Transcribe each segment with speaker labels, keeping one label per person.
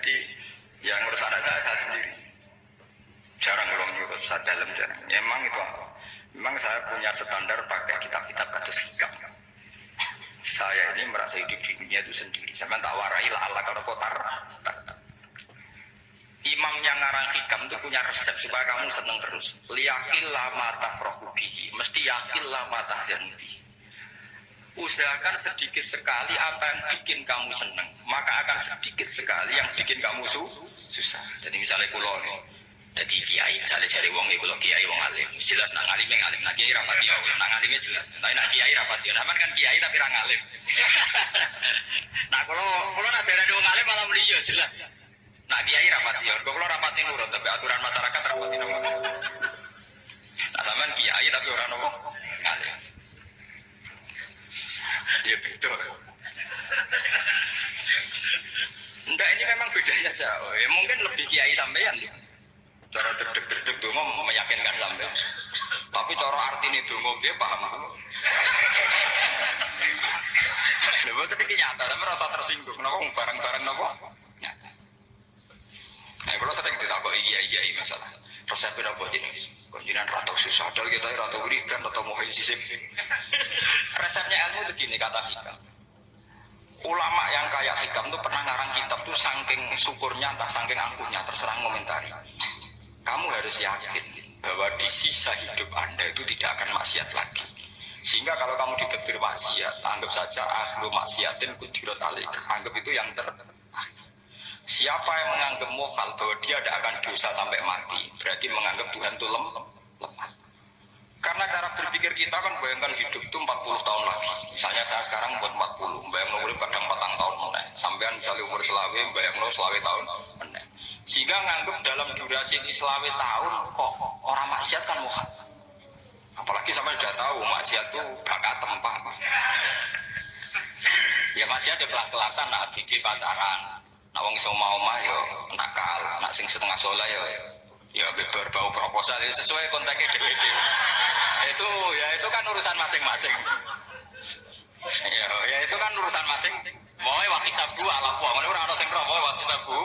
Speaker 1: Jadi yang ngurus anak saya sendiri. Jarang belum ngurus saya dalam jarang. Memang itu apa? Memang saya punya standar pakai kitab-kitab kados hikam. Saya ini merasa hidup di dunia itu sendiri. Sampai tak warai lah Allah kalau kotar. Imam yang ngarang hikam itu punya resep supaya kamu seneng terus. Liyakil lama tafrohu bihi. Mesti yakil lama tahzanu bihi. Usahakan sedikit sekali apa yang bikin kamu seneng, maka akan sedikit sekali yang bikin kamu susah. Jadi misalnya kulo nih, jadi kiai, misalnya cari wong kulo kiai wong alim, jelas nang alim nah kiai rapat dia, nang alimnya jelas. Tapi nak kiai rapat dia, namun kan kiai tapi orang alim. Nah kulo nak ada wong alim malah beliau jelas. Nak kiai rapat dia, kulo rapatin nurut, tapi aturan masyarakat rapatin apa? Nah sampean kiai tapi orang nopo alim. Ya betul. Enggak, ini memang bedanya jauh. Ya, mungkin lebih kiai sampean ya. Cara deg-deg tuh meyakinkan sampean. Tapi cara artine donga piye paham aku. Lha boten iki nyata, tapi rasa tersinggung. Napa barang-barang napa? Nyata. Nah, kalau sering ditakoki kiai masalah. Resep apa jenis? Konjinan rata susah, dal kita rata wiridan atau muhaisisip. Resepnya ilmu itu gini kata hikam. Ulama yang kayak hikam itu pernah ngarang kitab tuh saking syukurnya entah saking angkuhnya terserah komentari. Kamu harus yakin bahwa di sisa hidup Anda itu tidak akan maksiat lagi. Sehingga kalau kamu ditegur maksiat, anggap saja ahlu maksiatin kudirat alaik. Anggap itu yang Siapa yang menganggap mukhal bahwa dia tidak akan dosa sampai mati, berarti menganggap Tuhan itu lemah. Karena cara berpikir kita kan bayangkan hidup itu 40 tahun lagi. Misalnya saya sekarang buat 40, bayangkan umur kadang 4 tahun meneh. Sampean misalnya umur selawe, bayangkan selawe tahun meneh. Sehingga nganggap dalam durasi ini selawe tahun kok orang maksiat kan mukhal. Apalagi sampai sudah tahu maksiat itu bakat tempat. Ya maksiat di kelas-kelasan, nak bikin pacaran. Nak wong iso omah yo nakal, nak sing setengah soleh ya berbau proposal ya sesuai kontaknya dhewe-dhewe. Itu kan urusan masing-masing. Ya itu kan urusan masing. Moe wati sabu ala apa? Ngono ora ono sing romo wati sabu.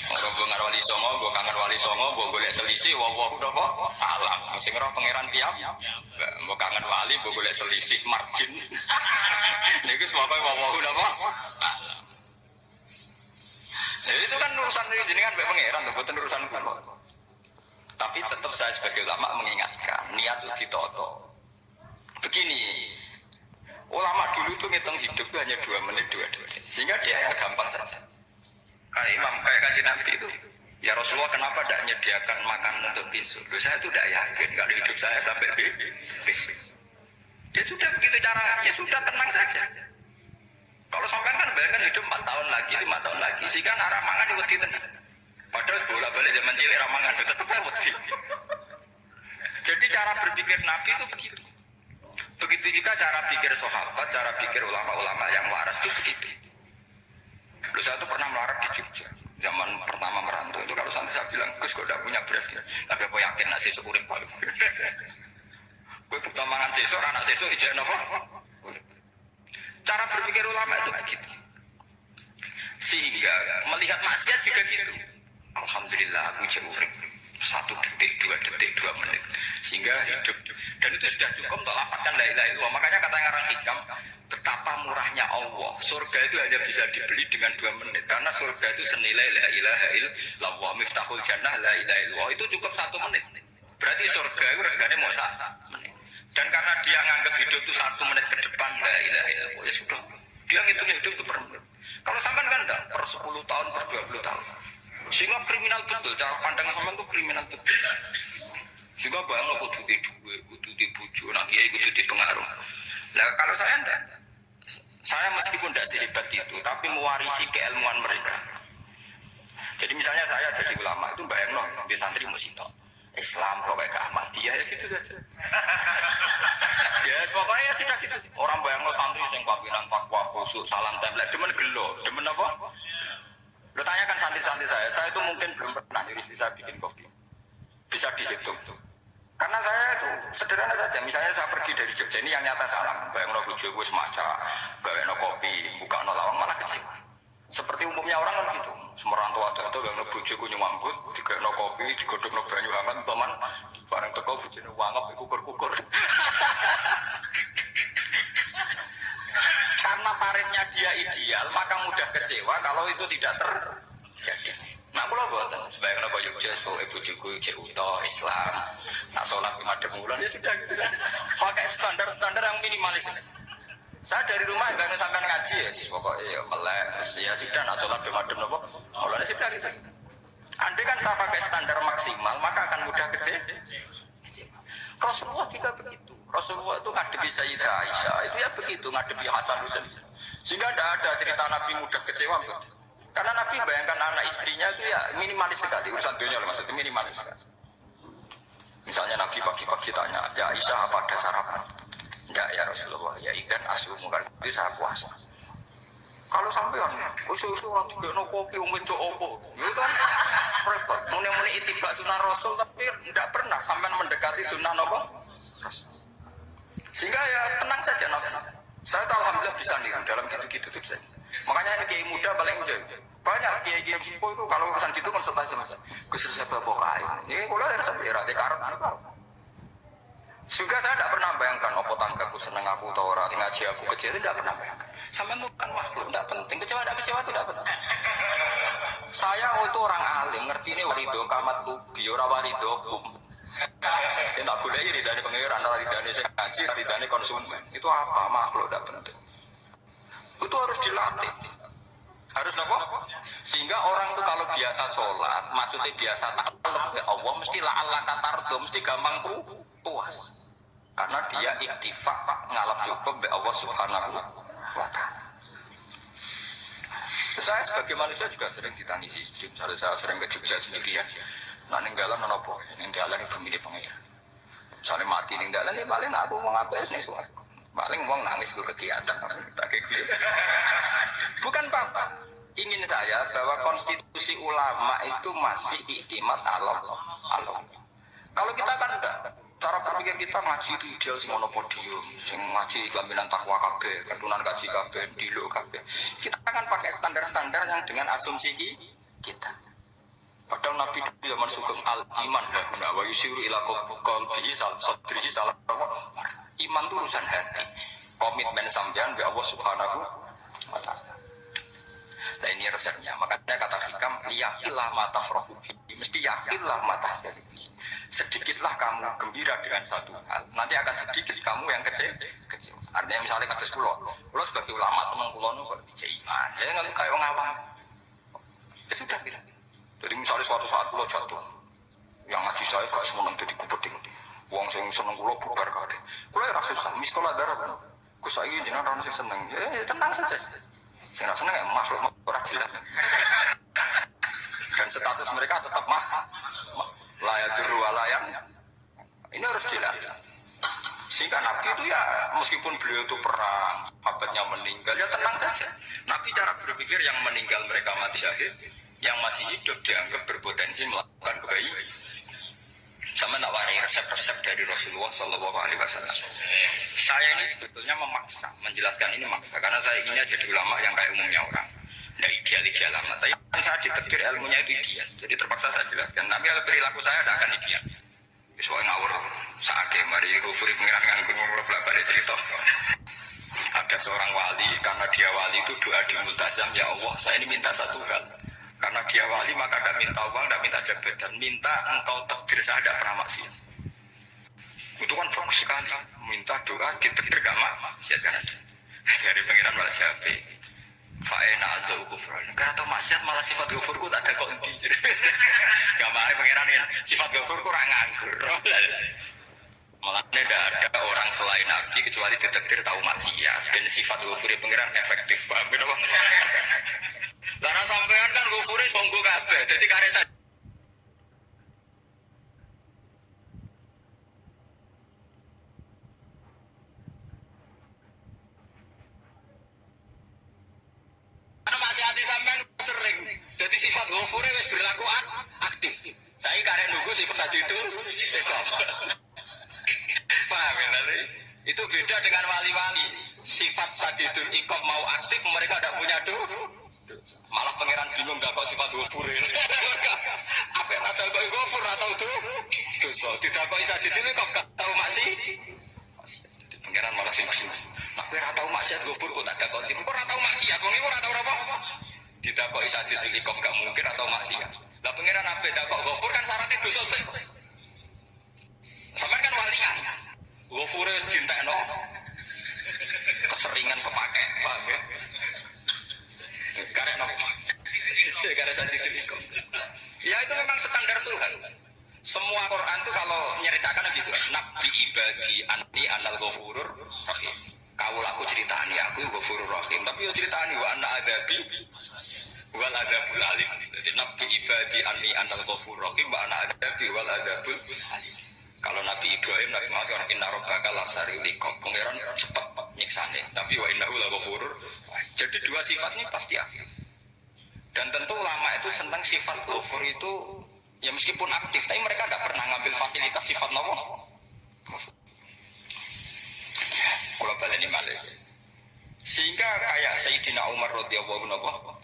Speaker 1: Ora bengar wali songo, mbok kangen wali songo, mbok golek selisih wa napa? Alam. Sing roh pangeran tiap. Mbok kangen wali, mbok golek selisih margin. Niku pokoke wa napa? Itu kan urusan jenengan mbek pangeran, bukan urusan kula. Tapi tetap saya sebagai ulama mengingatkan, niat itu ditoto. Begini, ulama dulu itu ngitung hidup itu hanya 2 menit, 2 detik. Sehingga dia ya gampang saja. Kayak imam, kayak kanjeng Nabi itu, ya Rasulullah kenapa tidak menyediakan makan untuk besok? Saya itu tidak yakin kalau hidup saya sampai besok. Ya sudah begitu cara, ya sudah tenang saja. Kalau sampai kan bayangkan hidup 4 tahun lagi, 5 tahun lagi, sehingga arah mangan itu wedi tenang. Padahal bolak-balik zaman cilik ramangan itu tetap wedi. Jadi cara berpikir Nabi itu begitu. Begitu juga cara pikir sahabat, cara pikir ulama-ulama yang waras itu begitu. Lalu saya itu pernah melarat di Jogja, zaman pertama merantau itu kalau santai saya bilang, Gus kok tidak punya beras ya? Tapi aku yakin nasi syukurin paling. Gue butuh mangan sesuk, anak sesuk ijek nopo. Cara berpikir ulama itu begitu. Sehingga melihat maksiat juga gitu. Alhamdulillah aku jauh urip 1 detik, 2 detik, 2 menit. Sehingga hidup. Dan itu sudah cukup untuk lapatkan la ilaha illallah. Makanya kata ngarang hikam, betapa murahnya Allah. Surga itu hanya bisa dibeli dengan 2 menit. Karena surga itu senilai la ilaha illallah. Miftahul jannah la ilaha illallah. Itu cukup 1 menit. Berarti surga itu regane mau 1 menit. Dan karena dia nganggap hidup itu 1 menit ke depan, la ilaha illallah, ya sudah. Dia ngitung hidup itu per menit. Kalau sampean kan enggak, per 10 tahun, per 20 tahun. Sehingga kriminal betul, cara pandang sampean itu kriminal betul. Sehingga bayang lo kudu di duit, kudu di buju, nak kiai kudu di pengaruh. Nah kalau saya enggak, saya meskipun tidak sehebat itu, tapi mewarisi keilmuan mereka. Jadi misalnya saya jadi ulama itu bayang lo, di santri musito. Islam, pokoknya ke Ahmadiyah ya gitu saja. Ya pokoknya sudah gitu. Orang bayang lo santri yang pimpinan fatwa khusus, salam tempel, demen gelo, demen apa? Lo tanyakan santri-santri saya itu mungkin belum pernah istri saya bikin kopi. Bisa dihitung tuh. Karena saya itu sederhana saja. Misalnya saya pergi dari Jogja ini yang nyata salam, bayang lo bujuk gue semaca, bayang lo kopi, buka no lawang malah kecewa. Seperti umumnya orang kan gitu. Semerantau ada itu yang bojoku nyuambut, digekno kopi, digodhogno banyu hangat, teman bareng teko bojone wangep iku kukur-kukur. Karena tarifnya dia ideal, maka mudah kecewa kalau itu tidak terjadi. Nah, kalau buatan sebagai apa Yogyo, ibu juku cek utuh Islam, nak sholat 5 bulan ya sudah gitu kan. Pakai standar yang minimalis. Saya dari rumah nggak sampai ngaji ya, pokoknya ya melek, ya sudah nak sholat 5 apa, mulanya sudah gitu. Andai kan saya pakai standar maksimal, maka akan mudah kecewa. Rasulullah juga begitu. Rasulullah itu ngadepi Sayyidah Aisyah, itu ya begitu, ngadepi Hasan Husain. Sehingga tidak ada cerita Nabi mudah kecewa. Begitu. Karena Nabi bayangkan anak istrinya itu ya minimalis sekali, urusan dunia maksudnya minimalis sekali. Misalnya Nabi pagi-pagi tanya, ya Aisyah apa ada sarapan? Enggak ya Rasulullah, ya ikan aslumu kan, itu saya puasa. Kalau sampean, usul-usul orang juga no kopi, itu opo, itu kan repot. Muni-muni itibak sunnah Rasul, tapi tidak pernah sampai mendekati sunnah nopo Rasul. Sehingga ya tenang saja nopo. Saya tahu alhamdulillah bisa niru dalam gitu-gitu itu bisa. Makanya ini kiai muda paling muda. Banyak kiai-kiai sepuh itu kalau urusan gitu konsultasi sama saya. Gus saya bawa kain. Ini kalau ada sampai rati karep apa? Juga saya tidak pernah bayangkan apa tanggaku seneng aku atau orang ngaji aku kecil itu tidak pernah bayangkan. Sampai bukan makhluk tidak penting. Kecewa itu tidak penting. Saya itu orang alim, ngerti ini warido kamat lubi, orang warido hukum. Yang tak boleh ini dari pengiran, dari ngaji, dari konsumen. Itu apa makhluk tidak penting. Itu harus dilatih. Harus apa? Sehingga orang itu kalau biasa sholat, maksudnya biasa takluk ya Allah, mesti la'alla katardo, mesti gampang puas. Karena dia iktifak ngalap cukup be Allah subhanahu wa ta'ala. Saya sebagai manusia juga sering ditangisi istri. Misalnya saya sering ke Jogja sendirian. Nah ninggalan apa? Ninggalan ibu milih pengira. Misalnya mati ninggalan ya paling aku mau ngapain nih suara. Paling mau nangis ke kegiatan. Bukan apa-apa. Ingin saya bahwa konstitusi ulama itu masih iktimat Allah. Kalau kita kan enggak. Cara berpikir kita ngaji itu ideal sing ono podium, sing ngaji kelaminan takwa kabeh, kandunan kaji kabeh, dilo kabeh. Kita akan pakai standar-standar yang dengan asumsi kita. Padahal Nabi di zaman Sugeng al-iman wa yusiru ila qalbihi sadrihi salah. Iman itu urusan hati. Komitmen sampean be Allah Subhanahu wa taala. Nah ini resepnya. Makanya kata hikam yakinlah mata frohu. Mesti yakinlah mata selipi. Sedikitlah kamu gembira dengan satu hal, nanti akan sedikit kamu yang kecil. Artinya misalnya kata pulau sebagai ulama seneng pulau nu iman, ya nggak kayak orang awam. Ya sudah bilang. Jadi misalnya suatu saat pulau jatuh, yang ngaji saya gak seneng jadi kupeting. Uang saya seneng pulau bubar kade. Pulau rasa susah, mistola darah kan. Kusai jenengan orang sih seneng, ya tenang saja. Saya rasa seneng makhluk orang jelas. Dan status mereka tetap layak durwalayang. Ini harus jelas. Sehingga Nabi itu ya meskipun beliau itu perang, sahabatnya meninggal, ya tenang saja. Nabi cara berpikir yang meninggal mereka mati syahid, yang masih hidup dianggap berpotensi melakukan kebaikan. Sama nawari resep-resep dari Rasulullah Shallallahu Alaihi Wasallam. Saya ini sebetulnya memaksa, menjelaskan ini maksa, karena saya inginnya jadi ulama yang kayak umumnya orang. Tidak ideal amat, tapi saya ditekdir ilmunya itu ideal, jadi terpaksa saya jelaskan. Tapi kalau perilaku saya tidak akan ideal. Soalnya ngawur saat mari rufuri pengiran nganggur balik cerita. Ada seorang wali, karena dia wali itu doa di multazam, ya Allah saya ini minta satu hal. Karena dia wali maka tidak minta uang, tidak minta jabatan, minta engkau takdir saya tidak pernah maksiat. Itu kan bagus sekali, minta doa ditakdir gak maksiat kan ada. Dari pengiran malah Syafi'i. Fa'ena adzau kufran. Karena tau maksiat malah sifat ghafurku tak ada kok endi. Gamane pangeran ya, sifat ghafurku ora nganggur. Malah tidak ada orang selain Nabi kecuali ditakdir tahu maksiat. Dan sifat ghafuri pangeran efektif. Paham apa? Karena sampean kan ghafuri songgo kabeh. Dadi karek saja. Jadi sifat ghafure wis berlaku aktif. Saya karek nunggu sifat tadi itu paham ya tadi? Itu beda dengan wali-wali. Sifat sadidul iqab mau aktif mereka tidak punya dosa. Malah pangeran bingung gak kok sifat ghafur. Apa yang ada kok ghafur atau itu? Dosa. Tidak kok isa ditilik kok gak tahu maksiat. Jadi pangeran malah sing bingung. Nak ora tau maksiat ghafur kok tak kok tim. Kok ora tau maksiat wong iku ora tau apa? Tidak kok isa ditilik kok gak mungkin atau maksiat. Lah pangeran apa dak kok ghafur kan syaratnya dosa sih. Sampeyan kan walian. Ghafure wis dintekno. Keseringan kepake, paham ya? Karena apa? Karena saya ditulikom. Ya itu memang standar Tuhan. Semua Quran itu kalau nyeritakan begitu. Nabi ibadi anni anal ghafurur rahim. Kau laku ceritani aku ghafurur rahim. Tapi yo ceritani wa anna adabi wal adabul alim. Jadi nabi ibadi anni anal ghafurur rahim wa anna adabi wal adabul alim. Kalau Nabi Ibrahim, Nabi Muhammad orang inna rabbaka lasariul iqab. Pangeran cepat nyiksane. Tapi wa innahu laghafurur. Jadi dua sifat ini pasti aktif. Dan tentu ulama itu senang sifat ghafur itu ya meskipun aktif, tapi mereka tidak pernah ngambil fasilitas sifat Allah. Kalau baleni malih. Sehingga kayak Sayyidina Umar radhiyallahu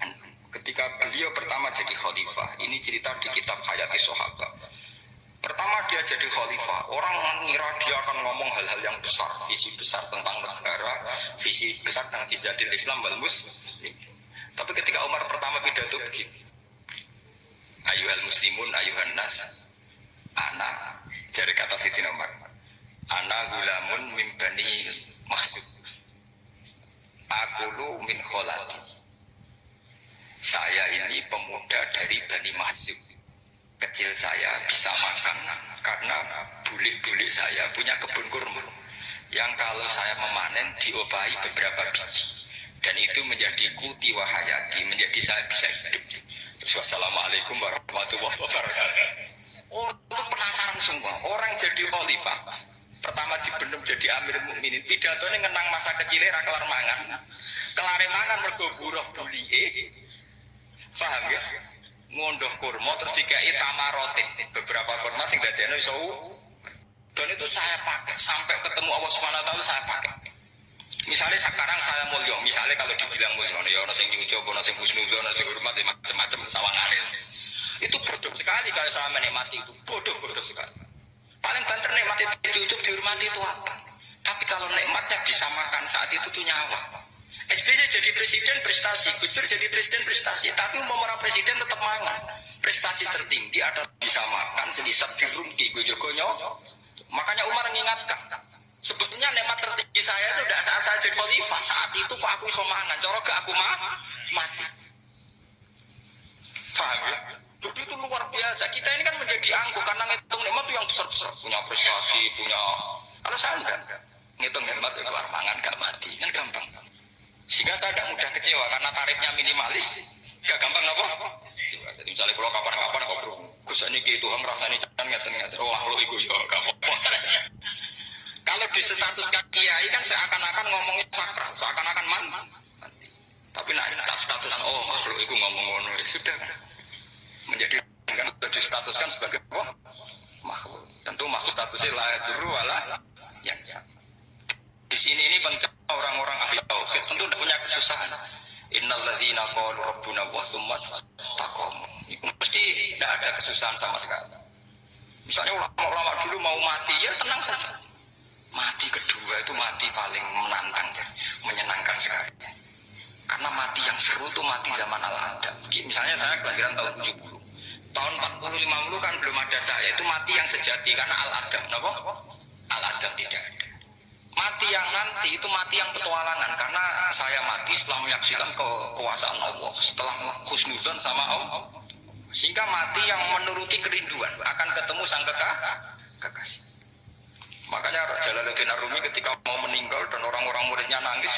Speaker 1: anhu ketika beliau pertama jadi khalifah, ini cerita di kitab Hayati Sahabat. Pertama dia jadi khalifah, orang mengira dia akan ngomong hal-hal yang besar, visi besar tentang negara, visi besar tentang izzatil Islam wal muslim. Tapi ketika Umar pertama pidato begini, ayuhal muslimun ayuhan nas, ana, jadi kata Sayyidina Umar, ana gulamun min bani Makhzum, akulu min kholati. Saya ini pemuda dari Bani Makhzum. Kecil saya bisa makan karena bulik-bulik saya punya kebun kurma yang kalau saya memanen diobahi beberapa biji dan itu menjadi kuti wahayati, menjadi saya bisa hidup. Terus wassalamualaikum warahmatullahi wabarakatuh. Orang penasaran semua, orang jadi khalifah pertama dibenem jadi amir mukminin, pidatonya ngenang masa kecilnya ra kelar mangan, kelare mangan mergo buruh bulike, paham ya? Ngondoh kurma terus dikai tamarotin beberapa kurma sing dadekno iso dan itu saya pakai sampai ketemu Allah SWT saya pakai. Misalnya sekarang saya mulia, misalnya kalau dibilang mulia ya ono sing nyuci ono sing husnuzon ono sing hormat macam-macam sawangane itu bodoh sekali kalau saya menikmati itu bodoh sekali. Paling banter nikmati dicucuk dihormati itu apa, tapi kalau nikmatnya bisa makan saat itu tuh nyawa. SBY jadi presiden prestasi, Gus Dur jadi presiden prestasi, tapi umumnya presiden tetap mangan. Prestasi tertinggi adalah bisa makan, sedisap dirungki, gue jogonya. Makanya Umar mengingatkan, sebetulnya nikmat tertinggi saya itu tidak saat saya jadi khalifah, saat itu kok aku bisa mangan, coro gak aku mati. Paham ya? Jadi itu luar biasa. Kita ini kan menjadi angkuh karena ngitung nikmat itu yang besar-besar, punya prestasi, punya. Kalau saya enggak, ngitung nikmat itu keluar mangan gak mati, kan gampang. Sehingga saya tidak mudah kecewa karena tarifnya minimalis, gak gampang apa? Jadi misalnya kalau kapan-kapan kok bro, Gus ini gitu, merasa ini jangan ngeten-ngeten, oh lo itu ya gak apa-apa. Kalau di status kiai kan seakan-akan ngomongnya sakral, seakan-akan mati. Tapi nah ini status, oh makhluk itu ngomong-ngomong, ya sudah kan. Menjadi kan distatuskan sebagai apa? Makhluk. Tentu makhluk statusnya la yadurru wala yang. Di sini ini penting orang-orang ahli tauhid tentu tidak punya kesusahan. Innalladzina qalu rabbuna wa tsumma istaqamu. Itu mesti tidak ada kesusahan sama sekali. Misalnya ulama-ulama dulu mau mati ya tenang saja. Mati kedua itu mati paling menantang ya, menyenangkan sekali. Karena mati yang seru itu mati zaman Al-Adam. Misalnya saya kelahiran tahun 70. Tahun 40 50 kan belum ada saya, itu mati yang sejati karena Al-Adam. Napa? Al-Adam tidak ada. Mati yang nanti itu mati yang petualangan karena saya mati setelah menyaksikan kekuasaan Allah, setelah husnuzon sama Allah, sehingga mati yang menuruti kerinduan akan ketemu sang kekasih. Makanya Jalaluddin Ar-Rumi ketika mau meninggal dan orang-orang muridnya nangis,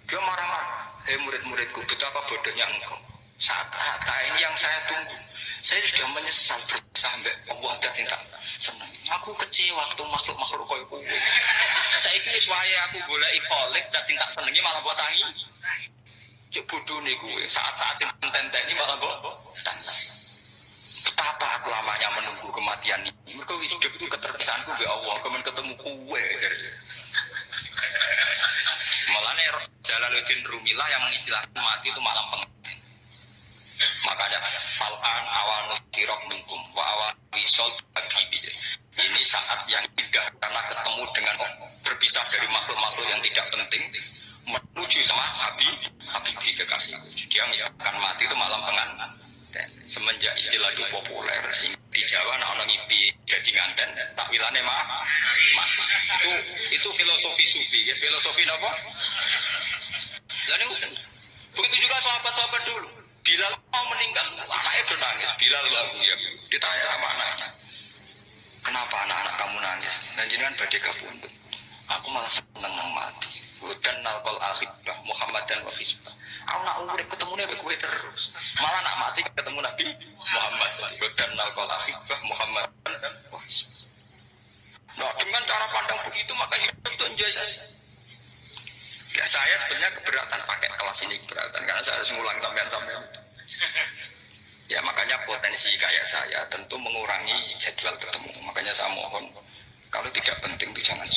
Speaker 1: dia marah-marah. Hei murid-muridku, betapa bodohnya engkau. Saat ini yang saya tunggu, saya sudah menyesal sampai Allah tidak senang. Aku kecewa waktu makhluk-makhluk kau itu. Saya ini supaya aku boleh ikhlik dan tidak senangi malah buat tangi. Cuk bodoh nih gue. Saat-saat yang tenten ini malah buat tangis. Betapa aku lamanya menunggu kematian ini. Mereka hidup itu keterpisahanku be Allah. Kemudian ketemu kue. Malah nih Jalaluddin Rumilah yang mengistilahkan mati itu malam pengantin. Makanya fal'an awanus sirok minkum wa awan wisol habibi. Ini saat yang indah karena ketemu dengan berpisah dari makhluk-makhluk yang tidak penting menuju sama Habibi kekasih. Dia misalkan mati itu malam pengantin. Semenjak istilah itu populer di Jawa nak ono ngipi jadi nganten takwilane mati. Itu filosofi sufi, ya filosofi apa? Lah niku begitu juga sahabat-sahabat dulu. Bilal mau meninggal, anaknya udah nangis. Bilal lalu ya ditanya sama anaknya, kenapa anak-anak kamu nangis? Dan jenengan badhe kabundut. Aku malah seneng nang mati. Dan nalkol akhibah Muhammad dan wafisbah. Aku nak urip ketemunya be kowe terus. Malah nak mati ketemu Nabi Muhammad. Dan nalkol akhibah Muhammad dan wafisbah. Nah, dengan cara pandang begitu maka hidup itu enjoy saja. Ya saya sebenarnya keberatan pakai kelas ini keberatan karena saya harus ngulang sampean-sampean. Ya makanya potensi kayak saya tentu mengurangi jadwal ketemu. Makanya saya mohon kalau tidak penting itu jangan.